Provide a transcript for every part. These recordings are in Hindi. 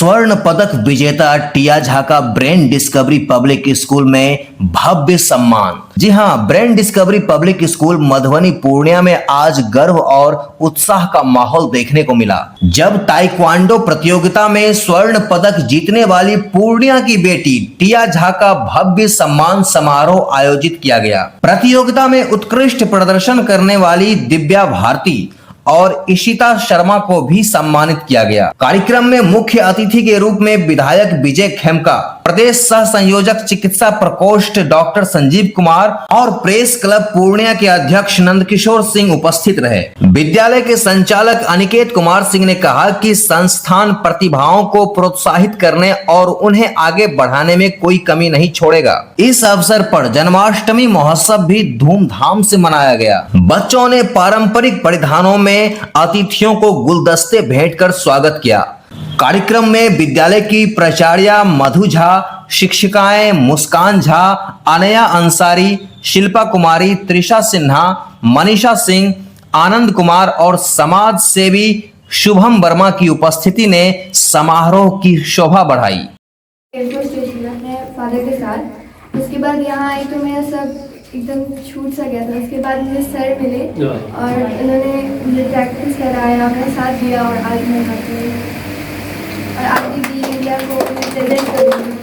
स्वर्ण पदक विजेता टिया झा का ब्रेन डिस्कवरी पब्लिक स्कूल में भव्य सम्मान। जी हां, brain discovery public school Madhubani Purnia में आज गर्व और उत्साह का माहौल देखने को मिला, जब ताइक्वांडो प्रतियोगिता में स्वर्ण पदक जीतने वाली पूर्णिया की बेटी टिया झा का भव्य सम्मान समारोह आयोजित किया गया। प्रतियोगिता में उत्कृष्ट प्रदर्शन करने वाली दिव्या भारती और इशिता शर्मा को भी सम्मानित किया गया। कार्यक्रम में मुख्य अतिथि के रूप में विधायक विजय खेमका, प्रदेश सह संयोजक चिकित्सा प्रकोष्ठ डॉक्टर संजीव कुमार और प्रेस क्लब पूर्णिया के अध्यक्ष नंदकिशोर सिंह उपस्थित रहे। विद्यालय के संचालक अनिकेत कुमार सिंह ने कहा कि संस्थान प्रतिभाओं को प्रोत्साहित करने और उन्हें आगे बढ़ाने में कोई कमी नहीं छोड़ेगा। इस अवसर पर जन्माष्टमी महोत्सव भी धूमधाम से मनाया गया। बच्चों ने पारंपरिक परिधानों में अतिथियों को गुलदस्ते भेंट कर स्वागत किया। कार्यक्रम में विद्यालय की प्राचार्या मधु झा, शिक्षिकाएं मुस्कान झा, अनया अंसारी, शिल्पा कुमारी, त्रिशा सिन्हा, मनीषा सिंह, आनंद कुमार और समाज सेवी शुभम वर्मा की उपस्थिति ने समारोह की शोभा बढ़ाई। फादर के साथ उसके बाद यहाँ आई तो मेरा सब एकदम छूट सा गया था। उसके बाद मुझे सर मिले और उन्होंने मुझे प्रैक्टिस कराया, अपना साथ दिया और आज मैं करती हूँ और आगे भी इंडिया को रिप्रेजेंट करूँगी।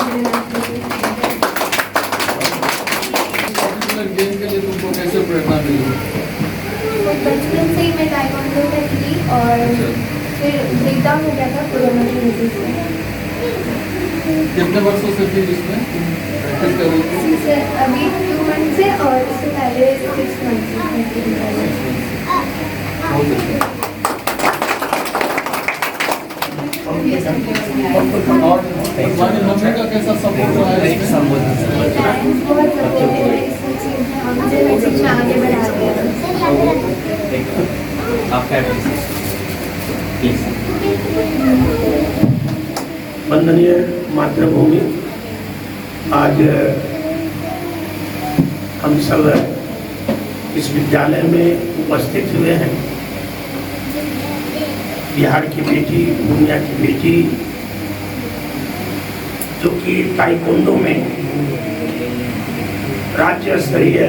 बचपन से ही मैं ताइक्वांडो में थी और फिर ब्रेकडाउन हो गया था कोरोना की वजह से। कितने वर्षों से थी इसमें प्रैक्टिस कर रही थी? अभी 2 मंथ से और इससे पहले 6 मंथ और मम्मी का कैसा सपोर्ट रहा है इसमें? बहुत सपोर्ट है इस चीज़ में आगे बढ़ा दिया। वंदनीय मातृभूमि, आज हम सब इस विद्यालय में उपस्थित हुए हैं। बिहार की बेटी, पूर्णिया की बेटी, जो कि ताइक्वांडो में राज्य स्तरीय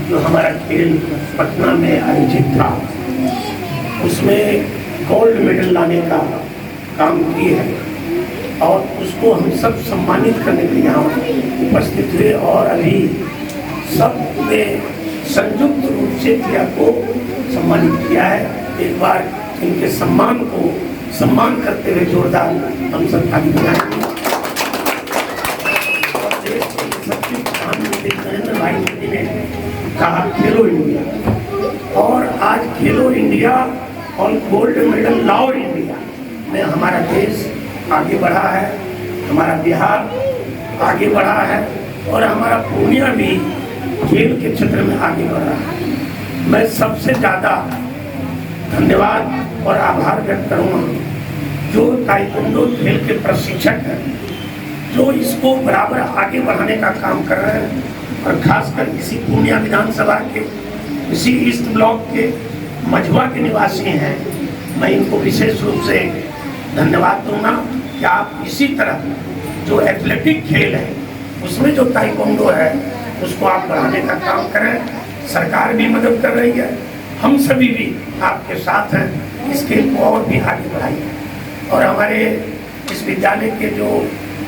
जो हमारा खेल पटना में आयोजित था, उसमें गोल्ड मेडल लाने का काम किए हैं और उसको हम सब सम्मानित करने के लिए यहाँ उपस्थित हुए और अभी सब ने संयुक्त रूप से क्रिया को सम्मानित किया है। एक बार इनके सम्मान को सम्मान करते हुए जोरदार हम सब ताली बजाएंगे। प्रधानमंत्री नरेंद्र भाई मोदी ने कहा खेलो इंडिया, और आज खेलो इंडिया और गोल्ड मेडल लाओ इंडिया में हमारा देश आगे बढ़ा है, हमारा बिहार आगे बढ़ा है और हमारा पूर्णिया भी खेल के क्षेत्र में आगे बढ़ रहा है। मैं सबसे ज़्यादा धन्यवाद और आभार व्यक्त करूँगा जो ताइक्वांडो खेल के प्रशिक्षक हैं, जो इसको बराबर आगे बढ़ाने का काम कर रहे हैं और खासकर इसी पूर्णिया विधानसभा के इसी ईस्ट ब्लॉक के मझुआ के निवासी हैं। मैं इनको विशेष रूप से धन्यवाद दूंगा कि आप इसी तरह जो एथलेटिक खेल है उसमें जो ताइक्वांडो है उसको आप बढ़ाने का काम करें। सरकार भी मदद कर रही है, हम सभी भी आपके साथ हैं, इस खेल को और भी आगे बढ़ाइए। और हमारे इस विद्यालय के जो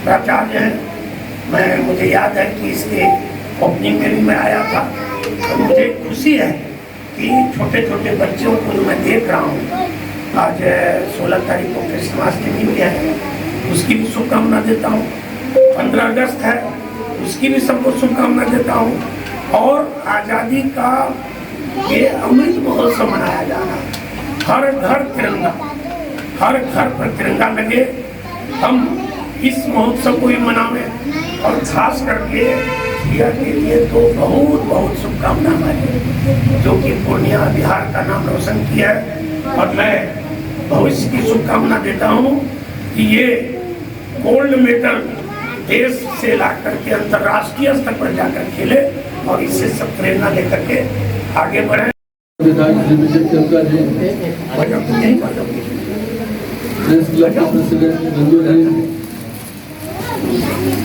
प्राचार्य हैं, मुझे याद है कि इसके ओपनिंग में भी मैं आया था, तो मुझे खुशी है कि छोटे छोटे बच्चों को जो मैं देख रहा हूँ, आज 16 तारीख को कृष्णाष्टमी भी है, उसकी भी शुभकामना देता हूँ। 15 अगस्त है, उसकी भी सबको शुभकामना देता हूँ। और आज़ादी का ये अमृत महोत्सव मनाया जा रहा है, हर घर तिरंगा, हर घर पर तिरंगा लगे। हम इस महोत्सव को भी मनावें और खास करके इंडिया के लिए तो बहुत बहुत शुभकामना हमारी, जो कि पूर्णिया बिहार का नाम रोशन किया है। और मैं भविष्य की शुभकामना देता हूँ कि ये गोल्ड मेडल देश से ला करके अंतर्राष्ट्रीय स्तर पर जाकर खेले और इससे सब प्रेरणा लेकर के आगे बढ़े। प्रेस क्लब का प्रेसिडेंट रंजू जी,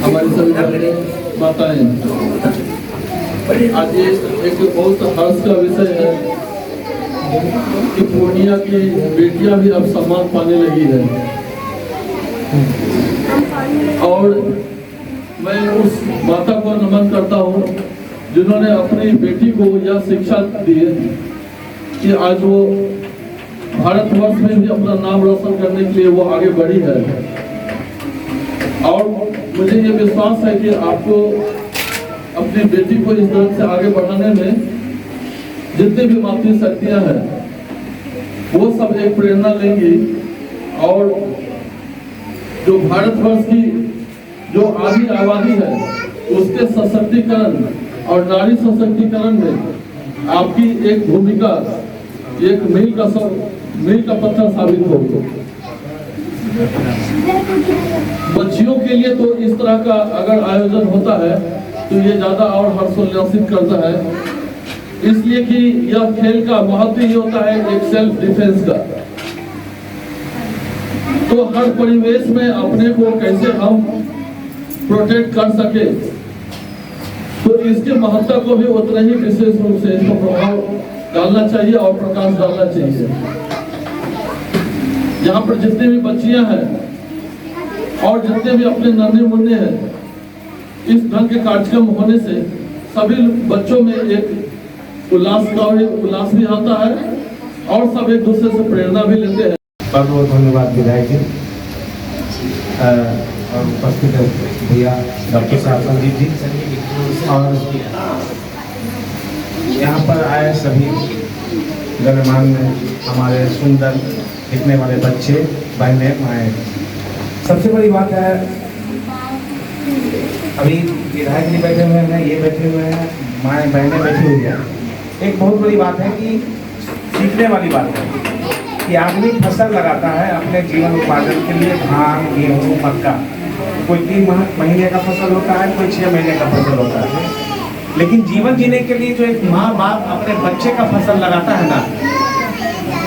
हमारी सभी माताएं, आज ये एक बहुत हर्ष का विषय है कि पूर्णिया की बेटियां भी अब सम्मान पाने लगी है। और मैं उस माता को नमन करता हूँ जिन्होंने अपनी बेटी को यह शिक्षा दी है कि आज वो भारतवर्ष में भी अपना नाम रोशन करने के लिए वो आगे बढ़ी है। और मुझे ये विश्वास है कि आपको अपनी बेटी को इस तरह से आगे बढ़ाने में जितनी भी मातृ शक्तियां हैं वो सब एक प्रेरणा लेंगी और जो भारतवर्ष की जो आधी आबादी है उसके सशक्तिकरण और नारी सशक्तिकरण में आपकी एक भूमिका एक मील का पत्थर साबित होगी। बच्चियों के लिए तो इस तरह का अगर आयोजन होता है तो ये ज्यादा और हर्षोल्लासित करता है, इसलिए कि यह खेल का महत्व ही होता है एक सेल्फ डिफेंस का। तो हर परिवेश में अपने को कैसे हम प्रोटेक्ट कर सके, तो इसके महत्व को भी उतना ही विशेष रूप से इसको प्रभाव डालना चाहिए और प्रकाश डालना चाहिए। यहाँ पर जितने भी बच्चियां हैं और जितने भी अपने नन्हे मुन्ने हैं, इस ढंग के कार्यक्रम होने से सभी बच्चों में एक उल्लास भी आता है और सब एक दूसरे से प्रेरणा भी लेते हैं। बहुत बहुत धन्यवाद विधायक जी और उपस्थित भैया डॉक्टर साहब संदीप जी और यहाँ पर आए सभी गणमान्य हमारे सुंदर दिखने वाले बच्चे बहनें माएँ। सबसे बड़ी बात है अभी विधायक जी बैठे हुए हैं, ये बैठे हुए हैं, माएँ बहनें बैठी हुई हैं। एक बहुत बड़ी बात है कि सीखने वाली बात है कि आदमी फसल लगाता है अपने जीवन उत्पादन के लिए, धान गेहूँ मक्का। कोई 3 महीने का फसल होता है, कोई 6 महीने का फसल होता है, लेकिन जीवन जीने के लिए जो एक माँ बाप अपने बच्चे का फसल लगाता है ना,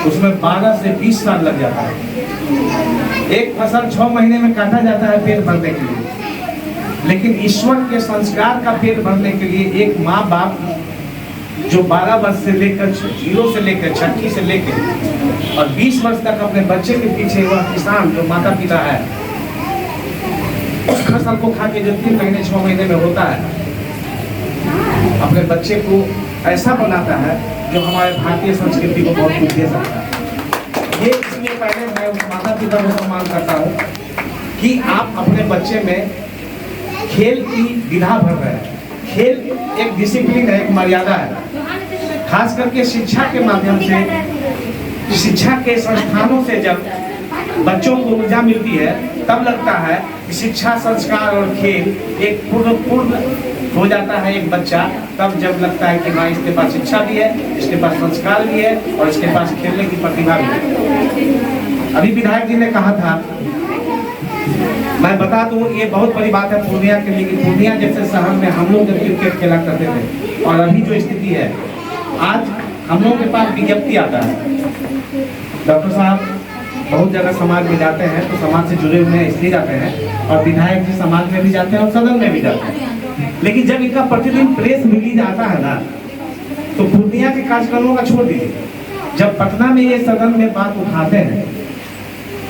उसमें 12 से 20 साल लग जाता है। एक फसल 6 महीने में काटा जाता है पेट भरने के लिए, लेकिन ईश्वर के संस्कार का पेट भरने के लिए एक माँ बाप जो 12 वर्ष से लेकर 0 से लेकर 6 से लेकर और 20 वर्ष तक अपने बच्चे के पीछे, वह किसान जो माता पिता है, उस फसल को खा के जो 3 महीने 6 महीने में होता है, अपने बच्चे को ऐसा बनाता है जो हमारे भारतीय संस्कृति को बहुत कुछ दे सकता है। ये इसलिए पहले मैं उस माता पिता को सम्मान करता हूँ कि आप अपने बच्चे में खेल की विधा भर रहे हैं। खेल एक डिसिप्लिन है, एक मर्यादा है। खास करके शिक्षा के माध्यम से, शिक्षा के संस्थानों से जब बच्चों को ऊर्जा मिलती है तब लगता है कि शिक्षा, संस्कार और खेल एक पूर्ण हो जाता है एक बच्चा। तब जब लगता है कि हाँ, इसके पास शिक्षा भी है, इसके पास संस्कार भी है और इसके पास खेलने की प्रतिभा भी है। अभी विधायक जी ने कहा था, मैं बता दूं, ये बहुत बड़ी बात है पूर्णिया के लिए कि पूर्णिया जैसे शहर में हम लोग जब क्रिकेट खेला करते थे और अभी जो स्थिति है, आज हम लोग के पास विज्ञप्ति आता है। डॉक्टर साहब बहुत जगह समाज में जाते हैं तो समाज से जुड़े हुए हैं इसलिए जाते हैं, और विधायक जी समाज में भी जाते हैं और सदन में भी जाते हैं, लेकिन जब इनका प्रतिदिन प्रेस रिलीज आता है ना, तो पूर्णिया के कार्यक्रमों का छोड़ दीजिए, जब पटना में ये सदन में बात उठाते हैं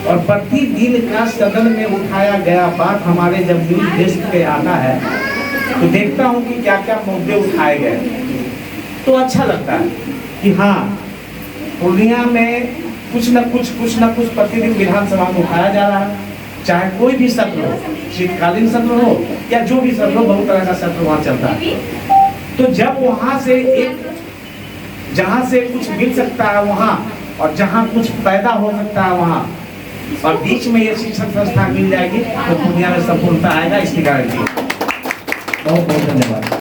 और प्रतिदिन का सदन में उठाया गया बात हमारे जब न्यूज डेस्क पे आता है तो देखता हूँ कि क्या क्या मुद्दे उठाए गए, तो अच्छा लगता है कि हाँ, पूर्णिया में कुछ न कुछ प्रतिदिन विधानसभा में उठाया जा रहा है। चाहे कोई भी सत्र हो, शीतकालीन सत्र हो या जो भी सत्र हो, बहुत तरह का सत्र वहाँ चलता है। तो जब वहाँ से एक, जहाँ से कुछ मिल सकता है वहाँ, और जहाँ कुछ पैदा हो सकता है वहाँ, और बीच में ये शिक्षण संस्था मिल जाएगी तो दुनिया में संपूर्णता आएगा। इसकी गारंटी। बहुत बहुत धन्यवाद।